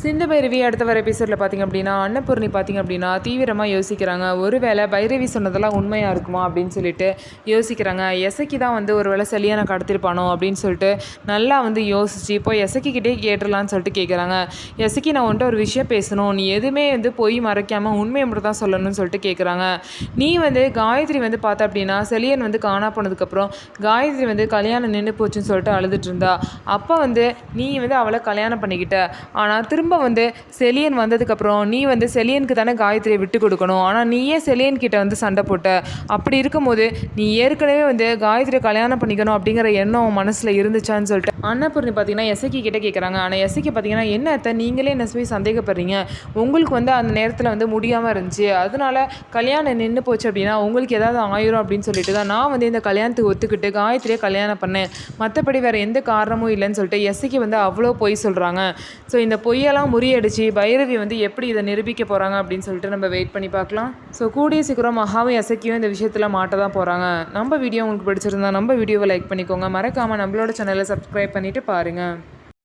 சிந்து பைரவி அடுத்த வர எபிசோடில் பார்த்திங்க அப்படின்னா அன்னபூர்ணி பார்த்திங்க அப்படின்னா தீவிரமாக யோசிக்கிறாங்க. ஒருவேளை பைரவி சொன்னதெல்லாம் உண்மையாக இருக்குமா அப்படின்னு சொல்லிட்டு யோசிக்கிறாங்க. எசக்கி தான் வந்து ஒரு வேளை செலியானை கடத்திருப்பானோ அப்படின்னு சொல்லிட்டு நல்லா வந்து யோசிச்சு இப்போ எசக்கிக்கிட்டே கேட்டுடலான்னு சொல்லிட்டு கேட்குறாங்க. எசக்கி, நான் வந்துட்டு ஒரு விஷயம் பேசணும், நீ எதுவுமே வந்து போய் மறைக்காமல் உண்மையை மட்டும் தான் சொல்லணும்னு சொல்லிட்டு கேட்குறாங்க. நீ வந்து காயத்ரி வந்து பார்த்த அப்படின்னா செலியன் வந்து காணா போனதுக்கப்புறம் காயத்ரி வந்து கல்யாணம் நின்று போச்சுன்னு சொல்லிட்டு அழுதுட்டு இருந்தா. அப்போ வந்து நீ வந்து அவளை கல்யாணம் பண்ணிக்கிட்ட. ஆனால் திரும்ப வந்து செலியன் வந்ததுக்கப்புறம் நீ வந்து செலியனுக்கு தானே காயத்ரியை விட்டு கொடுக்கணும். ஆனால் நீயே செலியன் கிட்ட வந்து சண்டை போட்ட. அப்படி இருக்கும்போது நீ ஏற்கனவே வந்து காயத்ரியை கல்யாணம் பண்ணிக்கணும் அப்படிங்கிற எண்ணம் மனசில் இருந்துச்சான்னு சொல்லிட்டு அன்னபூர்ணி பார்த்தீங்கன்னா எசக்கி கிட்ட கேட்குறாங்க. ஆனால் எசக்கி பார்த்தீங்கன்னா என்ன அத்தை, நீங்களே என்ன போய் சந்தேகப்படுறீங்க, உங்களுக்கு வந்து அந்த நேரத்தில் வந்து முடியாமல் இருந்துச்சு, அதனால கல்யாணம் நின்று போச்சு அப்படின்னா உங்களுக்கு ஏதாவது ஆயிரும் அப்படின்னு சொல்லிட்டு தான் நான் வந்து இந்த கல்யாணத்துக்கு ஒத்துக்கிட்டு காயத்ரியை கல்யாணம் பண்ணேன், மற்றபடி வேறு எந்த காரணமும் இல்லைன்னு சொல்லிட்டு எசக்கி வந்து அவ்வளோ பொய் சொல்கிறாங்க. ஸோ இந்த பொய்யெல்லாம் முறியடிச்சு பைரவி வந்து எப்படி இதை நிரூபிக்க போகிறாங்க அப்படின்னு சொல்லிட்டு நம்ம வெயிட் பண்ணி பார்க்கலாம். ஸோ கூடிய சீக்கிரம் மகாவும் எசக்கியும் இந்த விஷயத்தில் மாட்ட தான் போகிறாங்க. நம்ம வீடியோ உங்களுக்கு பிடிச்சிருந்தா நம்ம வீடியோவை லைக் பண்ணிக்கோங்க. மறக்காமல் நம்மளோட சேனலை சப்ஸ்கிரைப் பண்ணிவிட்டு பாருங்கள்.